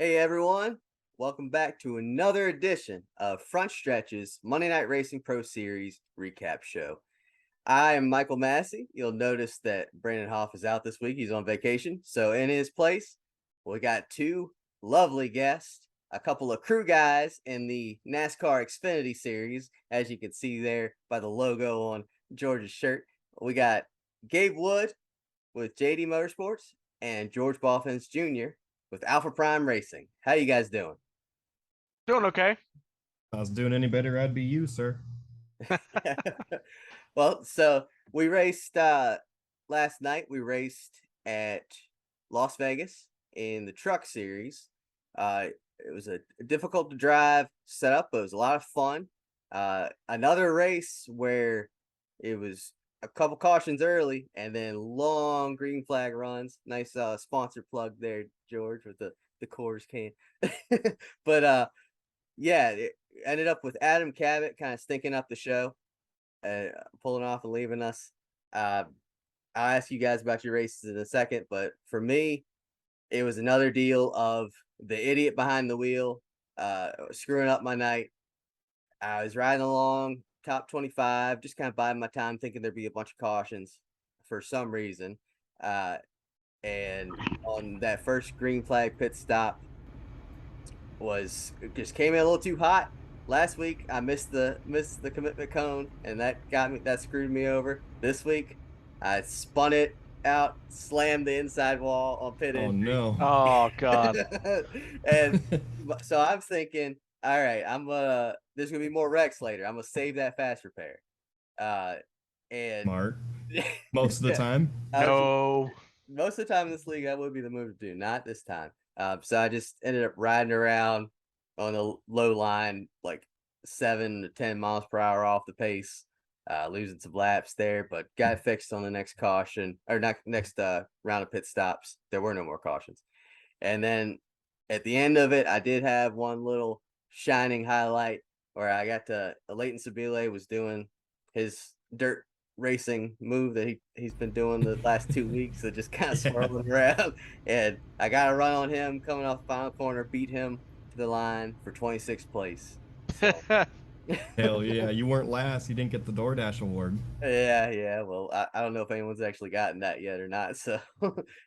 Hey everyone, welcome back to another edition of Frontstretch's Monday Night Racing Pro Series recap show. I am Michael Massie. You'll notice that Brandon Hauff is out this week. He's on vacation. So in his place, we got two lovely guests, a couple of crew guys in the NASCAR Xfinity Series, as you can see there by the logo on George's shirt. We got Gabe Wood with JD Motorsports and George Balfanz Jr. with Alpha Prime Racing. How you guys doing? Doing okay. If I was doing any better, I'd be you, sir. Well, so we raced last night. We raced at Las Vegas in the truck series. It was a difficult to drive setup, but it was a lot of fun. Another race where it was a couple cautions early and then long green flag runs. Nice sponsor plug there, George, with the Coors can. But yeah, it ended up with Adam Cabot kind of stinking up the show, pulling off and leaving us. I'll ask you guys about your races in a second, but for me, it was another deal of the idiot behind the wheel, screwing up my night. I was riding along top 25, just kind of biding my time, thinking there'd be a bunch of cautions for some reason. And on that first green flag pit stop, just came in a little too hot. Last week I missed the commitment cone, and that screwed me over. This week I spun it out, slammed the inside wall on pit Oh entry. no. Oh God. And so I'm thinking, all right, there's gonna be more wrecks later. I'm gonna save that fast repair. And Smart. Most of the yeah, time. No. most of the time in this league, that would be the move to do. Not this time. So I just ended up riding around on a low line, like 7 to 10 miles per hour off the pace, losing some laps there, but got fixed on the next caution or next round of pit stops. There were no more cautions. And then at the end of it, I did have one little shining highlight where I got to Leighton Sabile was doing his dirt racing move that he's been doing the last 2 weeks, that just kind of swirling around. And I got a run on him coming off the final corner, beat him to the line for 26th place. So Hell yeah. You weren't last. You didn't get the DoorDash award. yeah. Well, I don't know if anyone's actually gotten that yet or not. So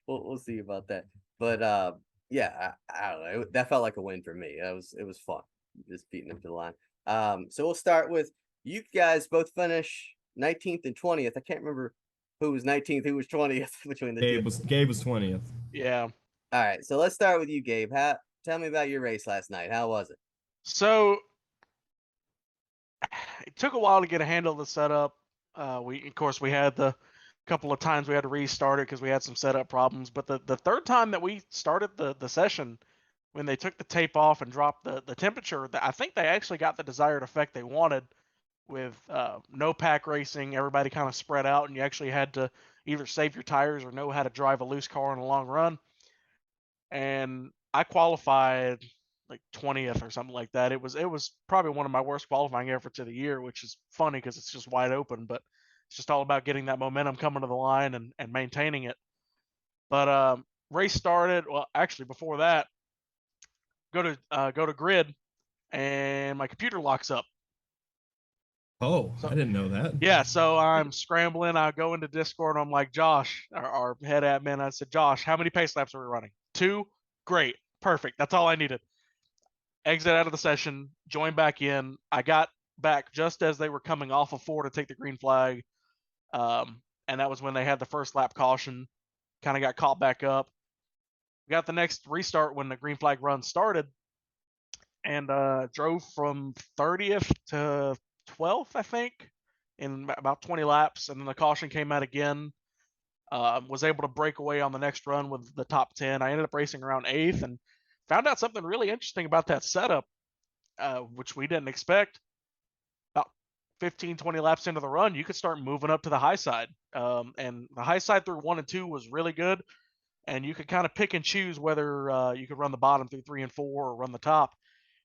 we'll see about that. But yeah, I don't know. That felt like a win for me. It was fun just beating him to the line. So we'll start with you guys both finish 19th and 20th. I can't remember who was 19th, who was 20th between the two. Gabe was 20th. Yeah. All right, so let's start with you, Gabe. Tell me about your race last night. How was it? So it took a while to get a handle of the setup. We had the couple of times we had to restart it because we had some setup problems. But the third time that we started the session, when they took the tape off and dropped the temperature, I think they actually got the desired effect they wanted with no pack racing. Everybody kind of spread out, and you actually had to either save your tires or know how to drive a loose car on a long run. And I qualified like 20th or something like that. It was probably one of my worst qualifying efforts of the year, which is funny because it's just wide open, but it's just all about getting that momentum coming to the line and maintaining it. But race started. Well, actually, before that, go to grid, and my computer locks up. Oh, So I didn't know that. yeah, so I'm scrambling. I go into Discord. And I'm like, Josh, our head admin. I said, Josh, how many pace laps are we running? 2. Great, perfect. That's all I needed. Exit out of the session, join back in. I got back just as they were coming off of 4 to take the green flag, and that was when they had the first lap caution. Kind of got caught back up. Got the next restart when the green flag run started, and drove from 30th to 12th, I think, in about 20 laps, and then the caution came out again. Was able to break away on the next run with the top 10. I ended up racing around 8th and found out something really interesting about that setup, which we didn't expect. About 15, 20 laps into the run, you could start moving up to the high side. And the high side through 1 and 2 was really good. And you could kind of pick and choose whether you could run the bottom through 3 and 4 or run the top.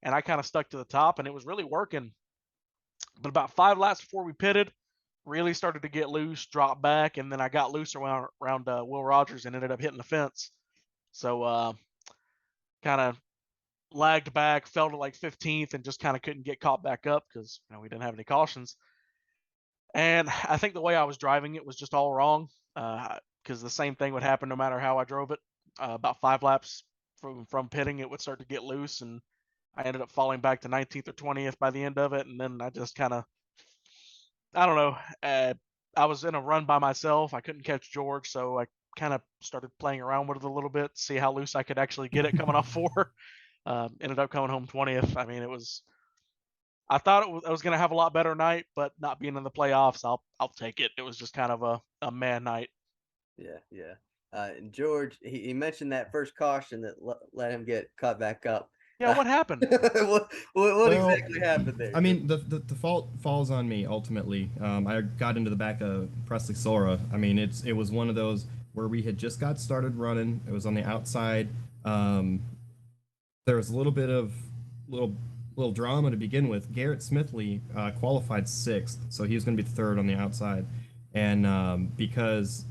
And I kind of stuck to the top, and it was really working. But about 5 laps before we pitted, really started to get loose, drop back, and then I got loose around Will Rogers and ended up hitting the fence. So kind of lagged back, fell to like 15th, and just kind of couldn't get caught back up because we didn't have any cautions. And I think the way I was driving it was just all wrong, because the same thing would happen no matter how I drove it. About 5 laps from pitting, it would start to get loose, and I ended up falling back to 19th or 20th by the end of it. And then I just kind of, I don't know, I was in a run by myself. I couldn't catch George, so I kind of started playing around with it a little bit, see how loose I could actually get it coming off 4. Ended up coming home 20th. I mean, I thought I was going to have a lot better night, but not being in the playoffs, I'll take it. It was just kind of a man night. Yeah. And George, he mentioned that first caution that let him get caught back up. Yeah, what happened? what exactly happened there? I mean, the fault falls on me ultimately. I got into the back of Presley Sora. I mean, it was one of those where we had just got started running. It was on the outside. There was a little bit of little drama to begin with. Garrett Smithley qualified 6th, so he was going to be 3rd on the outside, and because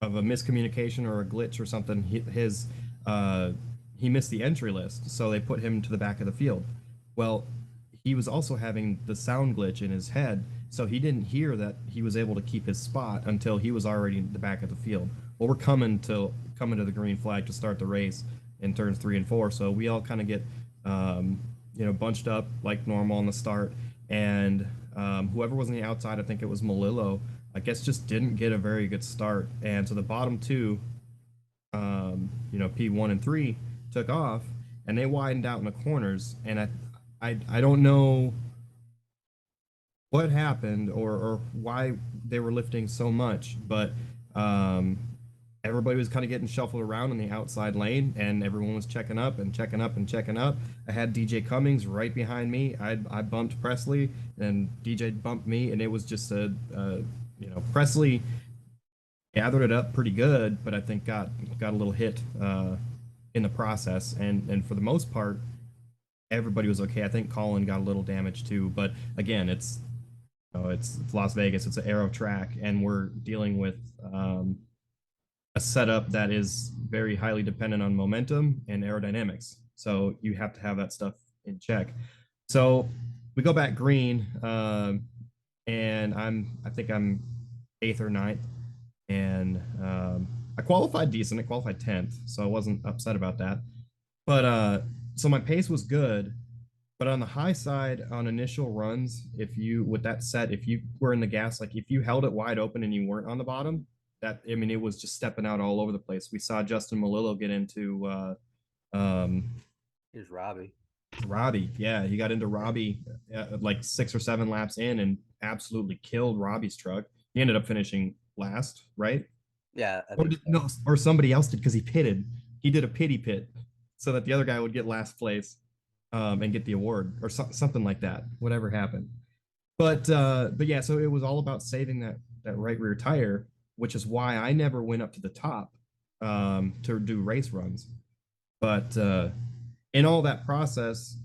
of a miscommunication or a glitch or something, he missed the entry list, so they put him to the back of the field. Well, he was also having the sound glitch in his head, so he didn't hear that he was able to keep his spot until he was already in the back of the field. Well, we're coming to the green flag to start the race in turns 3 and 4, so we all kind of get bunched up like normal on the start, and whoever was on the outside, I think it was Malillo, I guess just didn't get a very good start, and so the bottom 2, P1 and 3 took off, and they widened out in the corners, and I don't know what happened or why they were lifting so much, but everybody was kind of getting shuffled around in the outside lane, and everyone was checking up and checking up and checking up. I had DJ Cummings right behind me. I bumped Presley, and DJ bumped me, and it was just Presley gathered it up pretty good, but I think got a little hit in the process, and for the most part, everybody was okay. I think Colin got a little damage too, but again, it's Las Vegas. It's an aero track, and we're dealing with a setup that is very highly dependent on momentum and aerodynamics. So you have to have that stuff in check. So we go back green, and I think I'm 8th or 9th, and I qualified decent. I qualified 10th, so I wasn't upset about that. But so my pace was good, but on the high side on initial runs, if you were in the gas, like if you held it wide open and you weren't on the bottom, it was just stepping out all over the place. We saw Justin Malillo get into here's Robbie. Robbie, yeah, he got into Robbie like 6 or 7 laps in and absolutely killed Robbie's truck. He ended up finishing last, right? Yeah. Or somebody else did, because he pitted. He did a pity pit so that the other guy would get last place and get the award or something like that. Whatever happened, but yeah. So it was all about saving that right rear tire, which is why I never went up to the top to do race runs. But in all that process,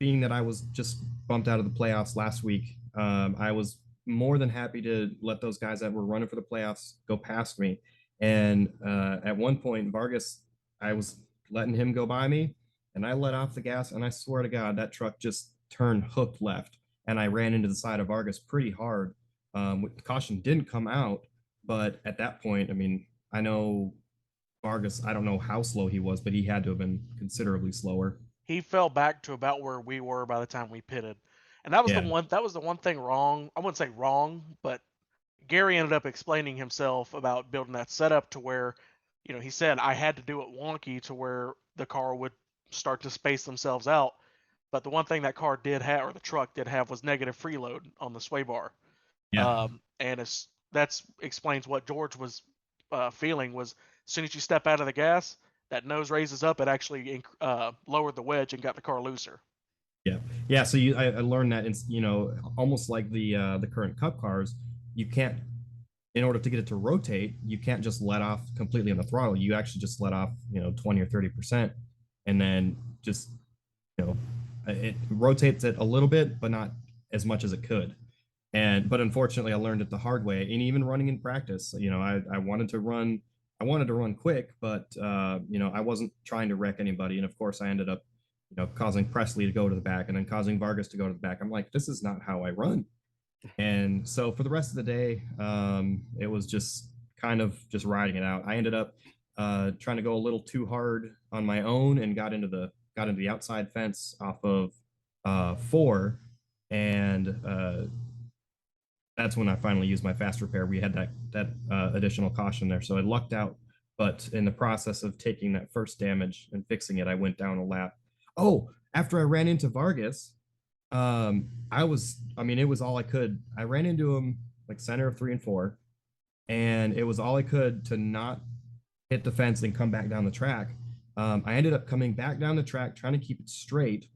being that I was just bumped out of the playoffs last week, I was more than happy to let those guys that were running for the playoffs go past me. And at one point, Vargas, I was letting him go by me, and I let off the gas, and I swear to God, that truck just turned hooked left, and I ran into the side of Vargas pretty hard. Caution didn't come out, but at that point, I mean, I know Vargas, I don't know how slow he was, but he had to have been considerably slower. He fell back to about where we were by the time we pitted. And that was the one thing wrong. I wouldn't say wrong, but Gary ended up explaining himself about building that setup to where, he said I had to do it wonky to where the car would start to space themselves out. But the one thing that car did have, or the truck did have, was negative freeload on the sway bar. Yeah. And that explains what George was feeling was, as soon as you step out of the gas, that nose raises up. It actually lowered the wedge and got the car looser. Yeah. So I learned that it's almost like the current Cup cars, you can't, in order to get it to rotate, you can't just let off completely on the throttle. You actually just let off 20 or 30%, and then just it rotates it a little bit, but not as much as it could. But unfortunately, I learned it the hard way. And even running in practice, I wanted to run quick, but I wasn't trying to wreck anybody. And of course, I ended up causing Presley to go to the back and then causing Vargas to go to the back. I'm like, this is not how I run. And so for the rest of the day, it was just kind of just riding it out. I ended up trying to go a little too hard on my own and got into the outside fence off of 4, and that's when I finally used my fast repair. We had that additional caution there, so I lucked out. But in the process of taking that first damage and fixing it, I went down a lap. Oh, after I ran into Vargas, it was all I could. I ran into him like center of 3 and 4, and it was all I could to not hit the fence and come back down the track. I ended up coming back down the track, trying to keep it straight,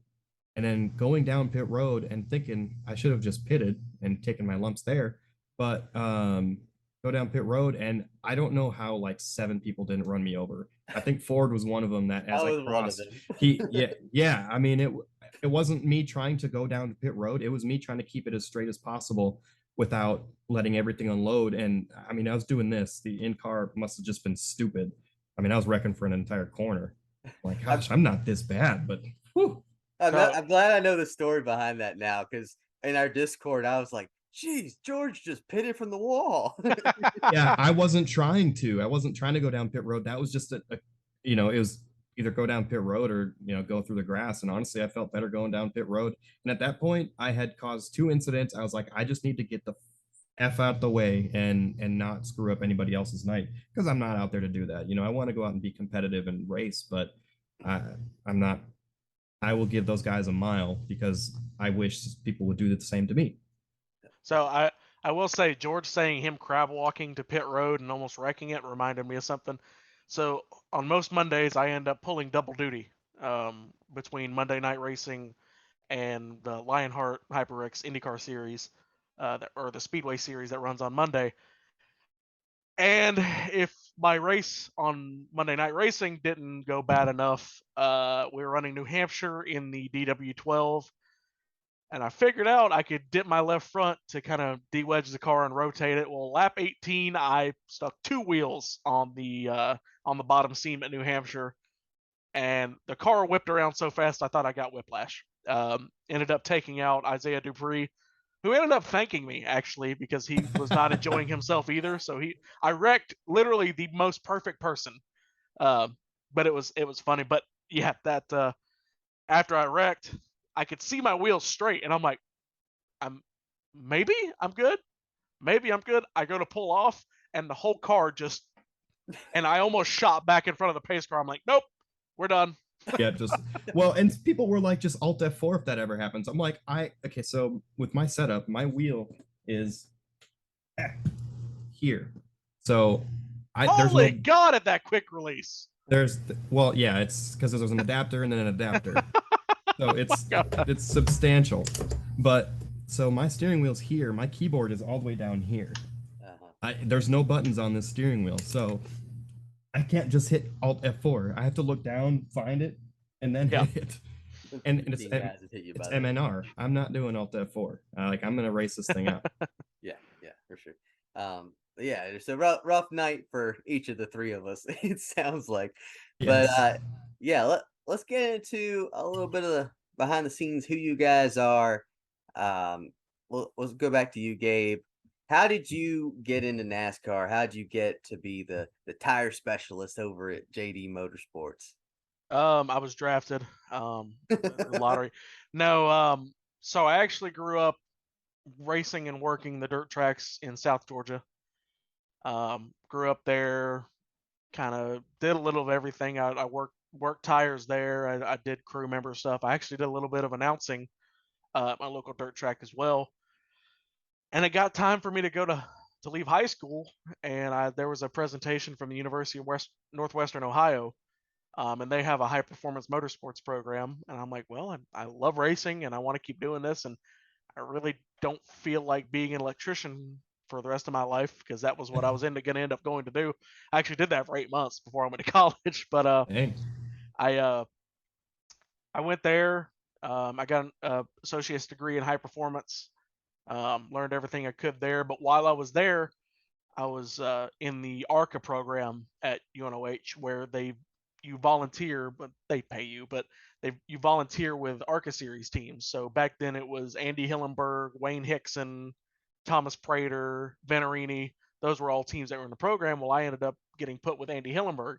and then going down pit road and thinking I should have just pitted and taken my lumps there. But go down pit road, and I don't know how like 7 people didn't run me over. I think Ford was one of them that as I crossed, yeah. I mean, it wasn't me trying to go down to pit road. It was me trying to keep it as straight as possible without letting everything unload. And I mean, I was doing this. The in-car must have just been stupid. I mean, I was wrecking for an entire corner. Like, gosh, I'm not this bad, but whew. I'm glad I know the story behind that now, because in our Discord, I was like, geez, George just pitted from the wall. Yeah, I wasn't trying to. I wasn't trying to go down pit road. That was just it was either go down pit road or, go through the grass. And honestly, I felt better going down pit road. And at that point, I had caused 2 incidents. I was like, I just need to get the F out the way and not screw up anybody else's night, because I'm not out there to do that. I want to go out and be competitive and race, but I'm not. I will give those guys a mile because I wish people would do the same to me. So I will say, George saying him crab walking to pit road and almost wrecking it reminded me of something. So on most Mondays, I end up pulling double duty between Monday night racing and the Lionheart HyperX IndyCar series, or the Speedway series that runs on Monday. And if my race on Monday night racing didn't go bad enough, we were running New Hampshire in the DW12. And I figured out I could dip my left front to kind of de-wedge the car and rotate it. Well, lap 18, I stuck 2 wheels on the bottom seam at New Hampshire, and the car whipped around so fast I thought I got whiplash. Ended up taking out Isaiah Dupree, who ended up thanking me actually, because he was not enjoying himself either. So I wrecked literally the most perfect person, but it was funny. But yeah, that after I wrecked, I could see my wheels straight, and I'm like, maybe I'm good. Maybe I'm good. I go to pull off, and the whole car just, and I almost shot back in front of the pace car. I'm like, nope, we're done. Yeah, and people were like, just Alt F4 if that ever happens. I'm like, okay, so with my setup, my wheel is here. So Holy God, at that quick release. It's because there's an adapter and then an adapter. So it's substantial. But so my steering wheel's here. My keyboard is all the way down here. There's no buttons on this steering wheel, so I can't just hit Alt F4. I have to look down, find it, and then hit it. And it's MNR. I'm not doing Alt F4. I'm gonna race this thing out. Yeah, for sure. Yeah, it's a rough night for each of the 3 of us. It sounds like, yes. But let's get into a little bit of the behind the scenes, who you guys are. Let's go back to you, Gabe. How did you get into NASCAR? How did you get to be the tire specialist over at JD Motorsports? I was drafted. Lottery. No, so I actually grew up racing and working the dirt tracks in South Georgia. Grew up there, kind of did a little of everything. I worked tires there. I did crew member stuff. I actually did a little bit of announcing at my local dirt track as well. And it got time for me to go to leave high school, and there was a presentation from the University of Northwestern Ohio, and they have a high performance motorsports program. And I'm like, well, I love racing and I want to keep doing this, and I really don't feel like being an electrician for the rest of my life, because that was what I was going to end up going to do. I actually did that for 8 months before I went to college, but I went there. I got an associate's degree in high performance. Learned everything I could there. But while I was there, I was in the ARCA program at UNOH, where they you volunteer, but they pay you, but you volunteer with ARCA Series teams. So back then it was Andy Hillenberg, Wayne Hickson, Thomas Prater, Venerini. Those were all teams that were in the program. Well, I ended up getting put with Andy Hillenberg.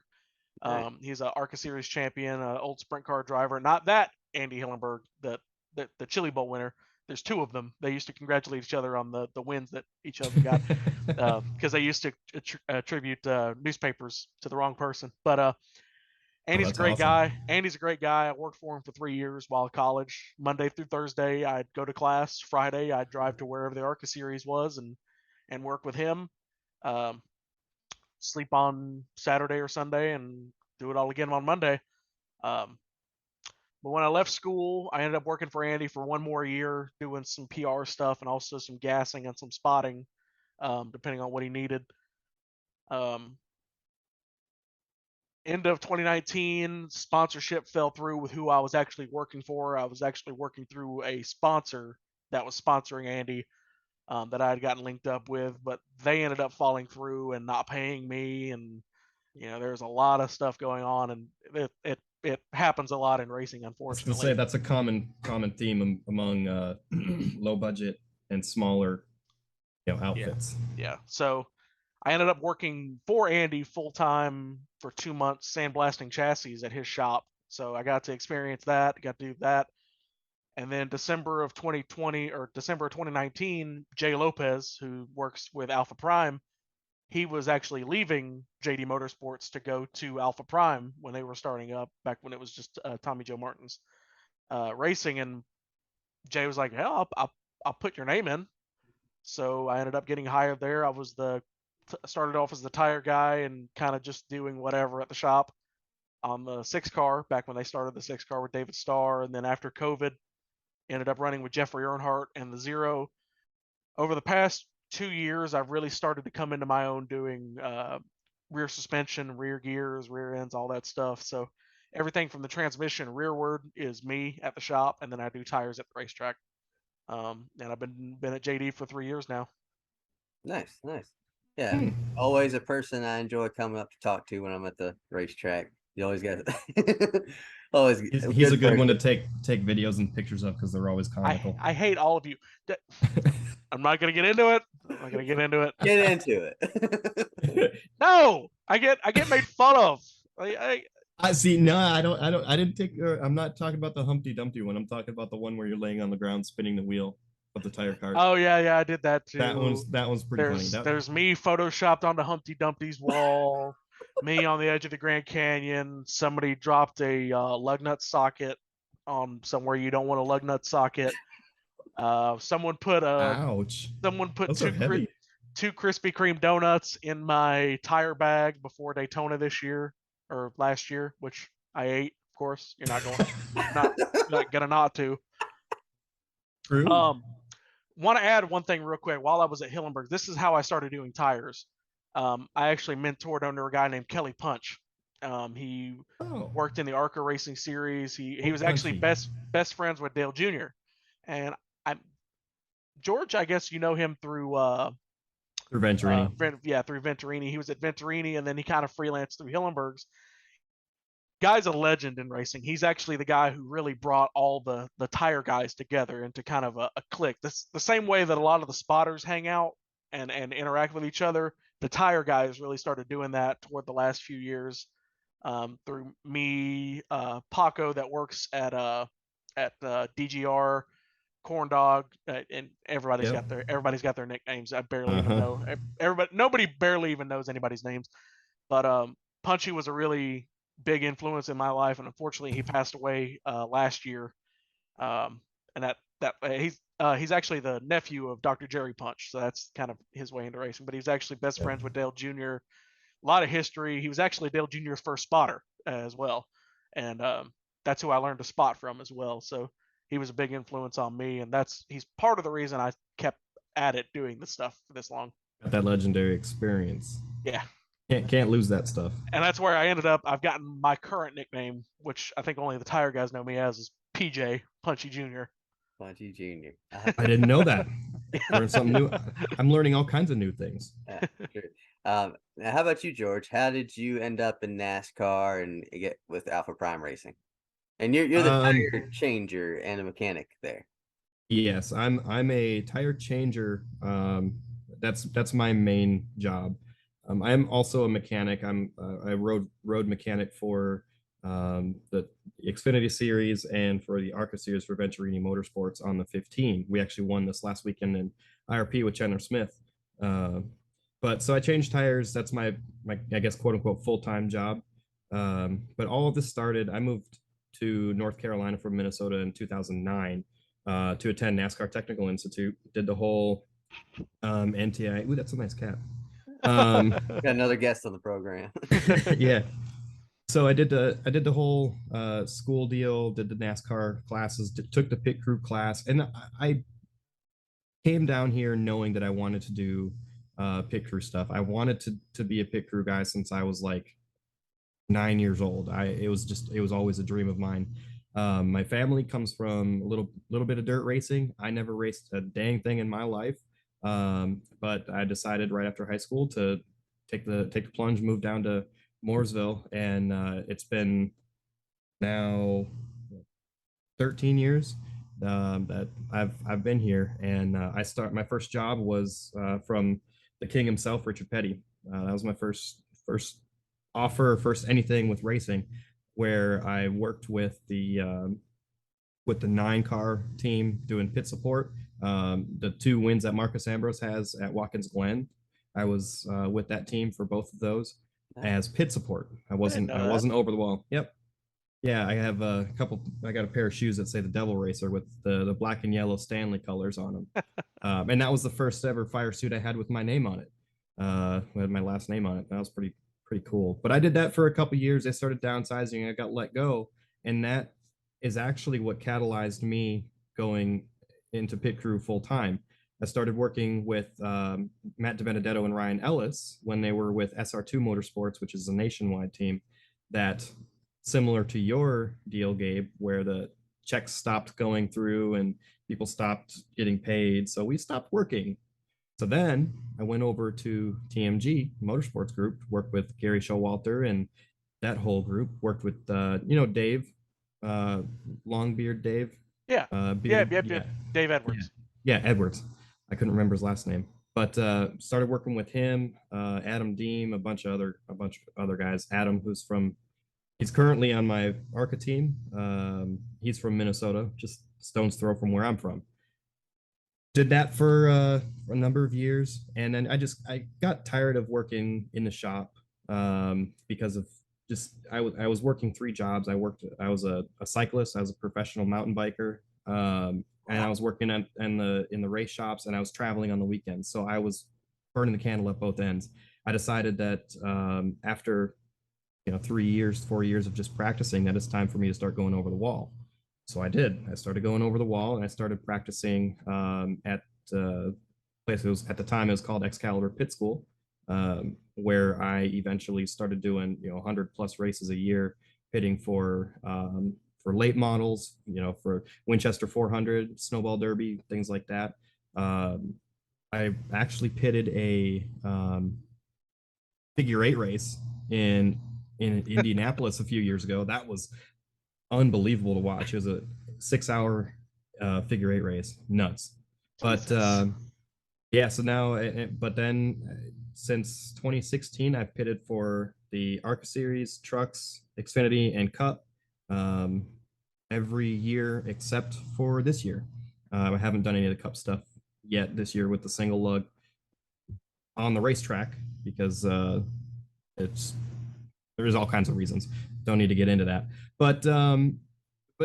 Right. He's an ARCA Series champion, old sprint car driver. Not that Andy Hillenberg, the Chili Bowl winner. There's two of them. They used to congratulate each other on the wins that each of them got, because they used to attribute newspapers to the wrong person. But Andy's a that's great awesome. guy. Andy's a great guy. I worked for him for 3 years while at college. Monday through Thursday, I'd go to class. Friday, I'd drive to wherever the ARCA Series was and work with him. Sleep on Saturday or Sunday and do it all again on Monday. But when I left school, I ended up working for Andy for 1 more year, doing some PR stuff and also some gassing and some spotting, depending on what he needed. End of 2019, sponsorship fell through with who I was actually working for. I was actually working through a sponsor that was sponsoring Andy, that I had gotten linked up with, but they ended up falling through and not paying me. And, there's a lot of stuff going on, and it happens a lot in racing, I was unfortunately. gonna say that's a common theme among low budget and smaller, outfits. Yeah. So I ended up working for Andy full time for 2 months, sandblasting chassis at his shop. So I got to experience that, got to do that. And then December of 2020 or December of 2019, Jay Lopez, who works with Alpha Prime, he was actually leaving JD Motorsports to go to Alpha Prime when they were starting up, back when it was just Tommy Joe Martin's racing. And Jay was like, "Hell, I'll put your name in." So I ended up getting hired there. I was started off as the tire guy and kind of just doing whatever at the shop on the 6 car back when they started the 6 car with David Starr. And then after COVID, ended up running with Jeffrey Earnhardt and the Zero. Over the past 2 years, I've really started to come into my own doing rear suspension, rear gears, rear ends, all that stuff. So everything from the transmission rearward is me at the shop, and then I do tires at the racetrack. And I've been at JD for 3 years now. Nice. Yeah, always a person I enjoy coming up to talk to when I'm at the racetrack. You always got always. He's a good one to take videos and pictures of because they're always comical. I hate all of you. I'm not gonna get into it. Get into it. No, I get made fun of. I see. No, I don't. I didn't take. I'm not talking about the Humpty Dumpty one. I'm talking about the one where you're laying on the ground spinning the wheel of the tire cart. Oh yeah, I did that too. That one's pretty funny. There's me photoshopped onto Humpty Dumpty's wall. Me on the edge of the Grand Canyon. Somebody dropped a lug nut socket on somewhere you don't want a lug nut socket. Someone put ouch. Someone put Those are heavy. two Krispy Kreme donuts in my tire bag before Daytona this year or last year, which I ate. Of course, you're not going, not gonna not to. True. Want to add one thing real quick. While I was at Hillenberg, this is how I started doing tires. I actually mentored under a guy named Kelly Punch. He worked in the ARCA Racing Series. He was actually best friends with Dale Jr. And George, I guess you know him through Venturini. Through Venturini. He was at Venturini, and then he kind of freelanced through Hillenberg's. Guy's a legend in racing. He's actually the guy who really brought all the tire guys together into kind of a clique. The same way that a lot of the spotters hang out and interact with each other. The tire guys really started doing that toward the last few years, through me, Paco that works at DGR, Corn Dog, and everybody's got their nicknames. I barely even know nobody barely even knows anybody's names. But Punchy was a really big influence in my life, and unfortunately he passed away last year. And he's actually the nephew of Dr. Jerry Punch, so that's kind of his way into racing. But he's actually best friends with Dale Jr. A lot of history. He was actually Dale Jr.'s first spotter as well, and that's who I learned to spot from as well. So he was a big influence on me, and he's part of the reason I kept at it doing this stuff for this long. Got that legendary experience. Yeah. Can't lose that stuff. And that's where I ended up. I've gotten my current nickname, which I think only the tire guys know me as, is PJ, Punchy Jr. Punchy Jr. I didn't know that. Learn something new. I'm learning all kinds of new things. Now how about you, George? How did you end up in NASCAR and get with Alpha Prime Racing? And you're the tire changer and a mechanic there. Yes, I'm a tire changer. That's my main job. I'm also a mechanic. I'm a road mechanic for the Xfinity Series and for the ARCA Series for Venturini Motorsports on the 15. We actually won this last weekend in IRP with Chandler Smith. But so I changed tires. That's my I guess quote unquote full-time job. But all of this started. I moved to North Carolina from Minnesota in 2009 to attend NASCAR Technical Institute. Did the whole NTI. Ooh, that's a nice cap. Got another guest on the program. Yeah. So I did the whole school deal. Did the NASCAR classes. Took the pit crew class, and I came down here knowing that I wanted to do pit crew stuff. I wanted to be a pit crew guy since I was like 9 years old. It was always a dream of mine. My family comes from a little bit of dirt racing. I never raced a dang thing in my life, but I decided right after high school to take the plunge, move down to Mooresville, and it's been now 13 years that I've been here. And my first job was from the king himself, Richard Petty. That was my first offer, first anything with racing, where I worked with the 9-car team doing pit support. The 2 wins that Marcus Ambrose has at Watkins Glen, I was with that team for both of those as pit support. I wasn't over the wall. Yep. Yeah, I have a couple. I got a pair of shoes that say the Devil Racer with the black and yellow Stanley colors on them, and that was the first ever fire suit I had with my name on it, with my last name on it. That was pretty cool. But I did that for a couple years. They started downsizing. I got let go, and that is actually what catalyzed me going into pit crew full time. I started working with Matt DiBenedetto and Ryan Ellis when they were with SR2 Motorsports, which is a nationwide team that, similar to your deal, Gabe, where the checks stopped going through and people stopped getting paid. So we stopped working. So then I went over to TMG Motorsports Group, worked with Gary Showalter and that whole group, worked with, Dave, Longbeard Dave. Yeah. Beard, Yeah. Dave Edwards. Yeah, Edwards. I couldn't remember his last name, but started working with him, Adam Deem, a bunch of other guys. Adam, he's currently on my ARCA team. He's from Minnesota, just stone's throw from where I'm from. Did that for a number of years, and then I got tired of working in the shop because of I was working 3 jobs. I was a cyclist, I was a professional mountain biker, and I was working in the race shops, and I was traveling on the weekends. So I was burning the candle at both ends. I decided that after 4 years of just practicing, that it's time for me to start going over the wall. So I did. I started going over the wall, and I started practicing at place. At the time it was called Excalibur Pit School, where I eventually started doing 100+ races a year, pitting for late models, for Winchester 400, Snowball Derby, things like that. I actually pitted a figure 8 race in Indianapolis a few years ago. That was unbelievable to watch. It was a 6-hour figure 8 race. Nuts. But yeah, so now, but then since 2016, I've pitted for the ARCA Series, Trucks, Xfinity, and Cup every year except for this year. I haven't done any of the Cup stuff yet this year with the single lug on the racetrack because there's all kinds of reasons. Don't need to get into that. But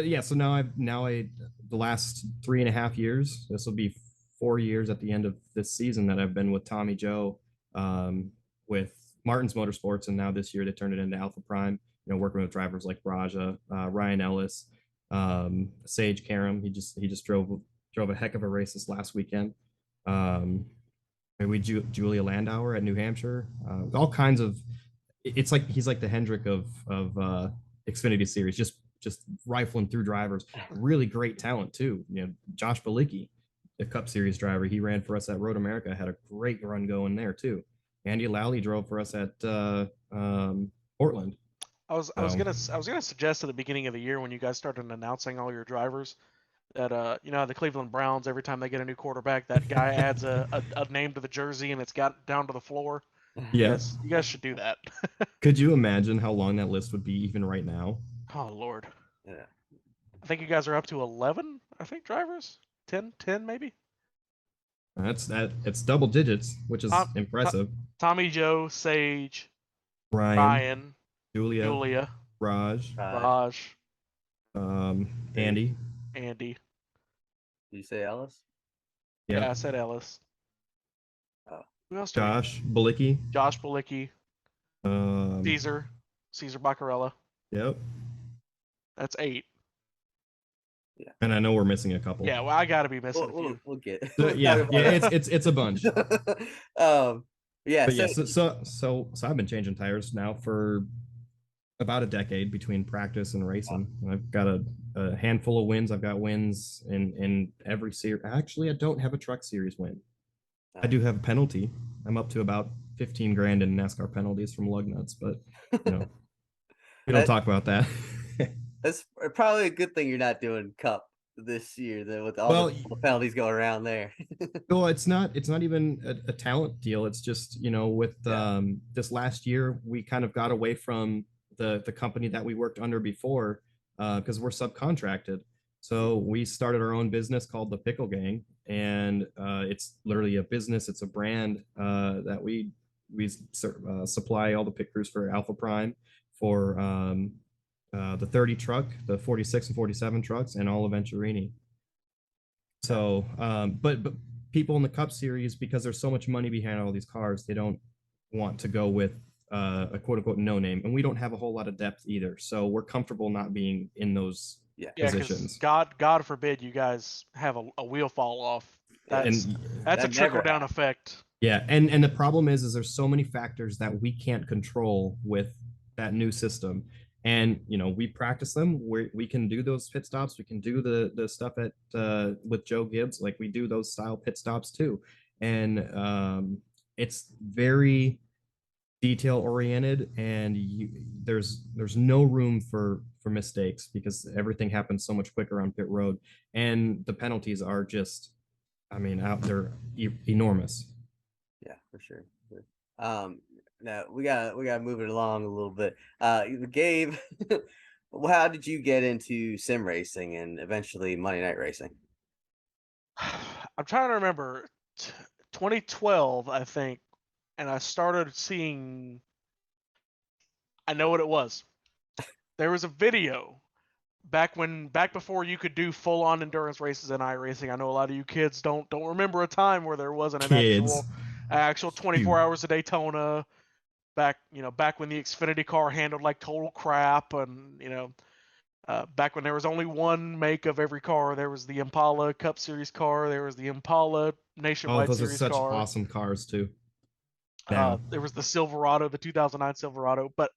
yeah, so now the last 3.5 years, this will be 4 years at the end of this season that I've been with Tommy Joe, with Martin's Motorsports, and now this year they turned it into Alpha Prime. Working with drivers like Raja, Ryan Ellis, Sage Karam. He just drove a heck of a race this last weekend. Julia Landauer at New Hampshire. All kinds of. It's like he's like the Hendrick of Xfinity Series, just rifling through drivers. Really great talent too. Josh Balicki, the Cup Series driver, he ran for us at Road America, had a great run going there too. Andy Lally drove for us at Portland. I was gonna suggest at the beginning of the year when you guys started announcing all your drivers that you know the Cleveland Browns, every time they get a new quarterback, that guy adds a name to the jersey and it's got down to the floor. Yeah. You guys should do that. Could you imagine how long that list would be even right now? Oh Lord. Yeah. I think you guys are up to 11, I think, drivers. 10 maybe. It's double digits, which is Tom, impressive. Tommy Joe, Sage, Ryan, Julia, Raj, Andy. Did you say Ellis? Yeah, I said Ellis. Oh. Who else? Josh Balicki. Caesar Baccarella. Yep. That's 8. Yeah. And I know we're missing a couple. Yeah, well, I gotta be missing a few. We'll get. Yeah, it's a bunch. Yeah. But yeah, so I've been changing tires now for about a decade between practice and racing. I've got a handful of wins. I've got wins in every series. Actually, I don't have a truck series win. I do have a penalty. I'm up to about 15 grand in NASCAR penalties from lug nuts, but you know, we don't talk about that. That's probably a good thing you're not doing Cup this year, then, with all the penalties going around there. Well, it's not even a talent deal. It's just, you know, with this last year, we kind of got away from the company that we worked under before because we're subcontracted. So we started our own business called the Pickle Gang, and it's literally a business. It's a brand that we supply all the pit crews for Alpha Prime, for the 30 truck, the 46 and 47 trucks, and all of Venturini. So, but people in the Cup Series, because there's so much money behind all these cars, they don't want to go with a quote unquote no name, and we don't have a whole lot of depth either. So we're comfortable not being in those positions. God forbid you guys have a wheel fall off. That's a trickle down effect. Yeah, and the problem is there's so many factors that we can't control with that new system. And you know, we practice them. We can do those pit stops. We can do the stuff at with Joe Gibbs. Like, we do those style pit stops too. And it's very detail oriented, and there's no room for mistakes because everything happens so much quicker on pit road. And the penalties are just, I mean, they're enormous. Yeah, for sure. Now we gotta move it along a little bit. Gabe, how did you get into sim racing and eventually Monday Night Racing? I'm trying to remember. 2012, I think, and I started seeing. I know what it was. There was a video back before you could do full on endurance races in iRacing. I know a lot of you kids don't remember a time where there wasn't an actual 24 hours of Daytona. Back when the Xfinity car handled like total crap, and back when there was only one make of every car. There was the Impala Cup Series car. There was the Impala Nationwide Series car. Those are such awesome cars too. There was the Silverado, the 2009 Silverado. But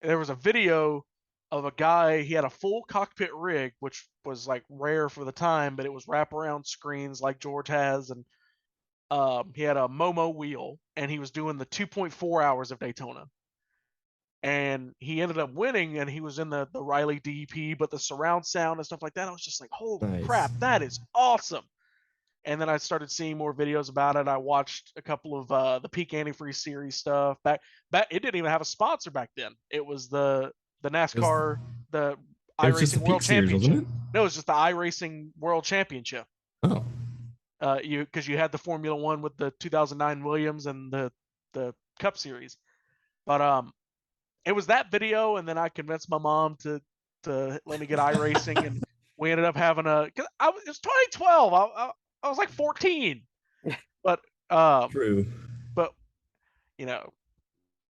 there was a video of a guy. He had a full cockpit rig, which was like rare for the time, but it was wraparound screens like George has, and he had a Momo wheel, and he was doing the 2.4 hours of Daytona. And he ended up winning, and he was in the Riley DEP, but the surround sound and stuff like that, I was just like, holy crap, that is awesome. And then I started seeing more videos about it. I watched a couple of the Peak Antifreeze series stuff. Back it didn't even have a sponsor back then. It was the NASCAR, the iRacing World Championship. No, it was just the iRacing World Championship. Oh. Because you had the Formula One with the 2009 Williams and the Cup Series. But it was that video, and then I convinced my mom to let me get iRacing, and we ended up having it was 2012. I was like 14, but true. But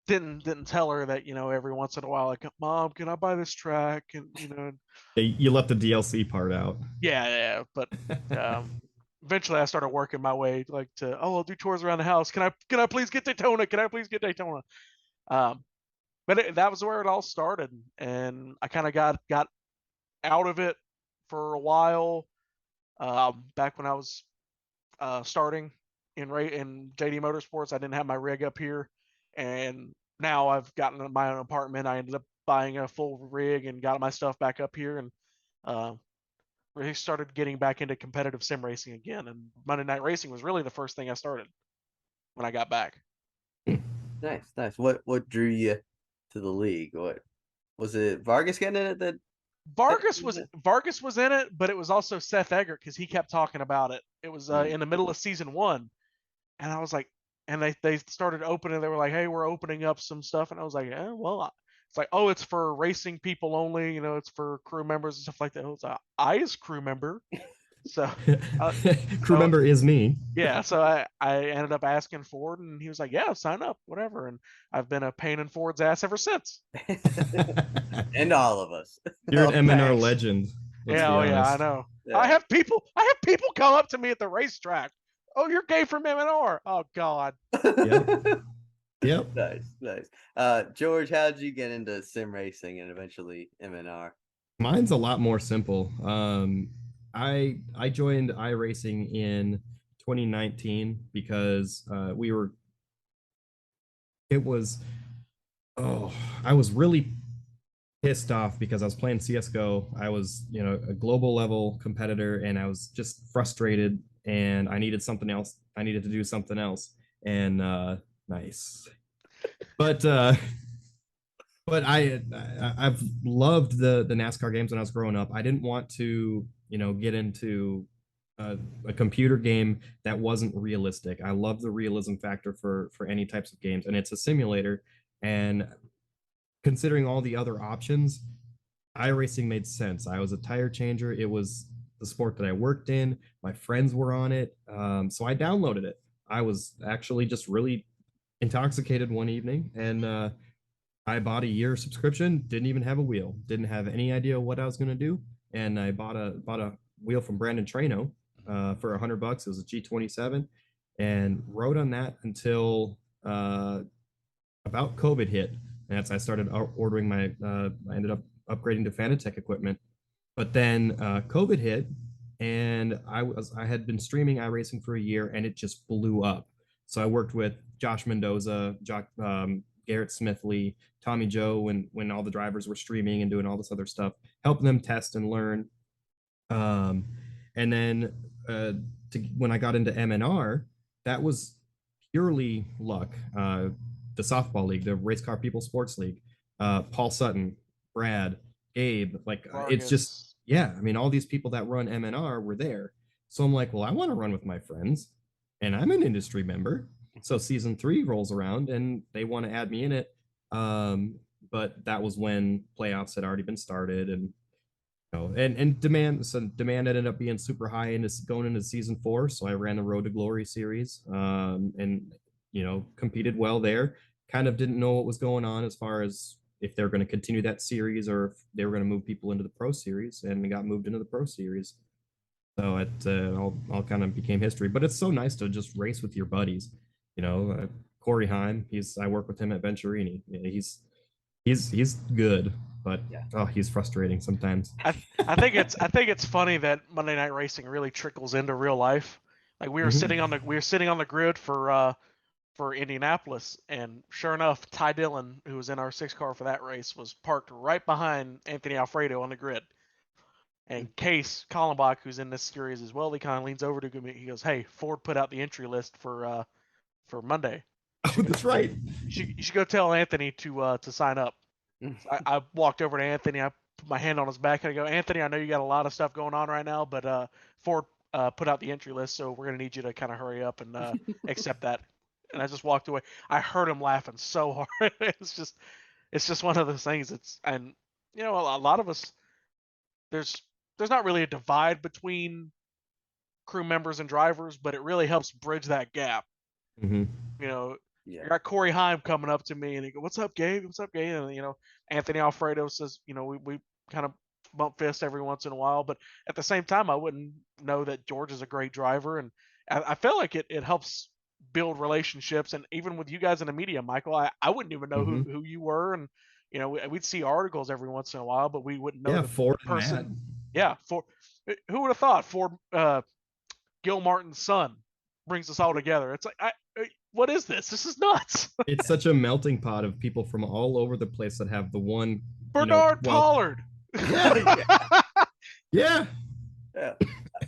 didn't tell her that every once in a while, like, Mom, can I buy this track? And you left the DLC part out. Yeah, but eventually I started working my way like to I'll do tours around the house. Can I please get Daytona? Can I please get Daytona? But that was where it all started, and I kind of got out of it for a while. Back when I was starting, in JD Motorsports. I didn't have my rig up here, and now I've gotten my own apartment. I ended up buying a full rig and got my stuff back up here, and really started getting back into competitive sim racing again. And Monday Night Racing was really the first thing I started when I got back. Nice. What drew you to the league? What was it? Vargas getting in it? That Vargas was in it, but it was also Seth Eggert because he kept talking about it. It was in the middle of season 1, and I was like, and they started opening. They were like, hey, we're opening up some stuff, and I was like, well, it's like, oh, it's for racing people only. It's for crew members and stuff like that. I was like, I is crew member, so crew member is me. Yeah, so I ended up asking Ford, and he was like, yeah, sign up, whatever. And I've been a pain in Ford's ass ever since. And all of us. You're an MNR Thanks. legend. Yeah, I know. Yeah. I have people come up to me at the racetrack. Oh, you're Gabe from MNR. Oh God. Yep. Nice. George, how did you get into sim racing and eventually MNR? Mine's a lot more simple. I joined iRacing in 2019 because I was really pissed off because I was playing CSGO. I was, a global level competitor, and I was just frustrated, and I needed something else. I needed to do something else. And nice. But I've loved the NASCAR games when I was growing up. I didn't want to, get into a computer game that wasn't realistic. I love the realism factor for any types of games, and it's a simulator. And considering all the other options, iRacing made sense. I was a tire changer. It was the sport that I worked in. My friends were on it, so I downloaded it. I was actually just really intoxicated one evening, and I bought a year subscription, didn't even have a wheel, didn't have any idea what I was going to do. And I bought a wheel from Brandon Trano for $100. It was a G27, and rode on that until about COVID hit. And that's I started ordering my, I ended up upgrading to Fanatec equipment. But then COVID hit, and I had been streaming iRacing for a year, and it just blew up. So I worked with Josh Mendoza, Garrett Smithley, Tommy Joe, when all the drivers were streaming and doing all this other stuff, helping them test and learn. And then when I got into MNR, that was purely luck. The softball league, the Race Car People Sports League, Paul Sutton, Brad, Gabe, it's just, yeah. I mean, all these people that run MNR were there. So I'm like, well, I want to run with my friends, and I'm an industry member. So season 3 rolls around, and they want to add me in it. But that was when playoffs had already been started, and demand ended up being super high into going into season 4. So I ran the Road to Glory series, and competed well there. Kind of didn't know what was going on as far as if they're going to continue that series or if they were going to move people into the Pro Series, and got moved into the Pro Series. So it all kind of became history. But it's so nice to just race with your buddies. Corey Heim, I work with him at Venturini. He's good, but he's frustrating sometimes. I think it's funny that Monday Night Racing really trickles into real life. Like we were sitting on the grid for Indianapolis, and sure enough, Ty Dillon, who was in our 6 car for that race, was parked right behind Anthony Alfredo on the grid. And Case Kallenbach, who's in this series as well, he kind of leans over to me. He goes, "Hey, Ford put out the entry list for Monday. Oh, that's right. You should go tell Anthony to sign up." So I walked over to Anthony. I put my hand on his back, and I go, "Anthony, I know you got a lot of stuff going on right now, but Ford put out the entry list, so we're gonna need you to kind of hurry up and accept that." And I just walked away. I heard him laughing so hard. It's just one of those things. And a lot of us, there's not really a divide between crew members and drivers, but it really helps bridge that gap. Mm-hmm. You got Corey Heim coming up to me, and he go, "What's up, Gabe? What's up, Gabe?" And Anthony Alfredo says, we kind of bump fists every once in a while, but at the same time, I wouldn't know that George is a great driver, and I feel like it helps build relationships. And even with you guys in the media, Michael, I wouldn't even know who you were, and we'd see articles every once in a while, but we wouldn't know the Ford person. Yeah, who would have thought Ford, Gil Martin's son, brings us all together. It's like, what is this? This is nuts. It's such a melting pot of people from all over the place that have the one. Bernard Pollard. Yeah. Yeah. Yeah.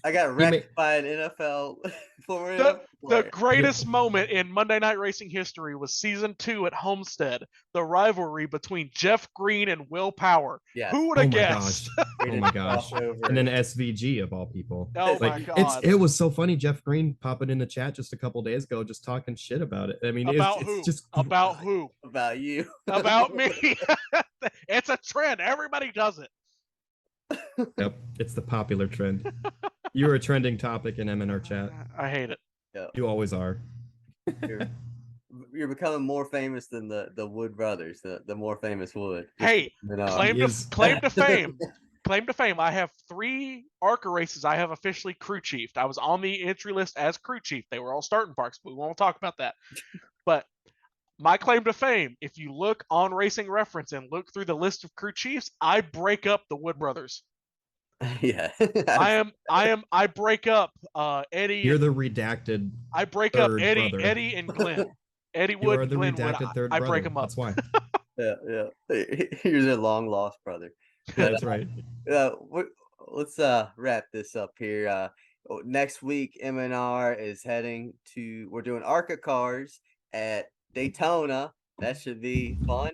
I got wrecked by an NFL former The player. greatest moment in Monday Night Racing history was season 2 at Homestead, the rivalry between Jeff Green and Will Power. Yes. Who would have guessed? Oh my gosh. And then SVG of all people. Oh my God. It was so funny. Jeff Green popping in the chat just a couple days ago, just talking shit about it. I mean, About it's who? just About who? About you. About me. It's a trend. Everybody does it. Yep, it's the popular trend. You're a trending topic in MNR chat. I hate it. Yep. You always are. You're becoming more famous than the Wood brothers, the more famous Wood. Hey, claim to fame. Claim to fame. I have 3 ARCA races I have officially crew chiefed. I was on the entry list as crew chief. They were all starting parks, but we won't talk about that. But my claim to fame, if you look on Racing Reference and look through the list of crew chiefs, I break up the Wood brothers. Yeah. I break up Eddie. You're the redacted. I break up Eddie brother. Eddie and Glenn. Eddie You Wood are and the Glenn redacted Wood. third I brother. break them up. That's why. Yeah. You're the long lost brother. That's right. Let's wrap this up here. Next week, MNR is heading to. We're doing ARCA cars at Daytona. That should be fun.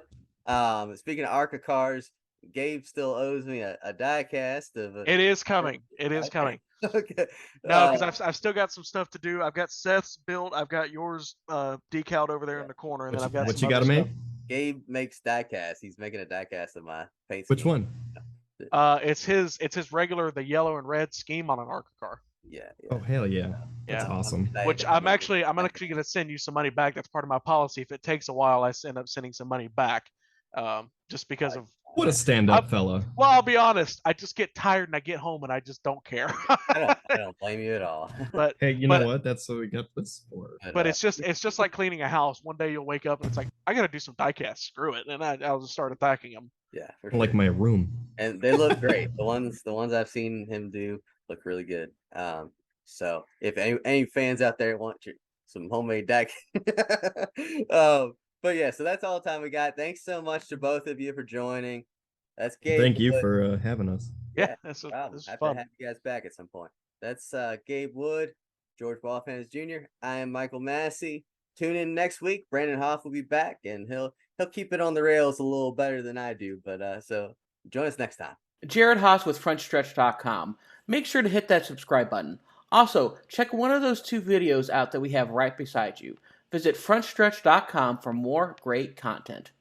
Speaking of ARCA cars, Gabe still owes me a diecast of. It is coming. It is coming. Okay. No, because I've still got some stuff to do. I've got Seth's built. I've got yours decaled over there in the corner, and then I've got what some you got to other make. stuff. Gabe makes diecast. He's making a diecast of my paint. Which scheme. one? It's his regular, the yellow and red scheme on an ARCA car. Yeah. Oh hell yeah! That's awesome. Which I'm actually going to send you some money back. That's part of my policy. If it takes a while, I end up sending some money back, just because of. What a stand-up fella. Well, I'll be honest. I just get tired and I get home and I just don't care. I don't blame you at all. But hey, you know what? That's what we got this for. But it's just like cleaning a house. One day you'll wake up and it's like, I got to do some diecast. Screw it, and I'll just start attacking them. Yeah, for sure. Like my room. And they look great. the ones I've seen him do look really good. So if any fans out there want some homemade deck, but yeah, so that's all the time we got. Thanks so much to both of you for joining. That's Gabe. Thank you for having us. Yeah, this is Happy fun. to have you guys back at some point. That's Gabe Wood, George Balfanz Jr. I am Michael Massie. Tune in next week. Brandon Hauff will be back, and he'll keep it on the rails a little better than I do. But so join us next time. Jared Haas with Frontstretch.com. Make sure to hit that subscribe button. Also, check one of those 2 videos out that we have right beside you. Visit Frontstretch.com for more great content.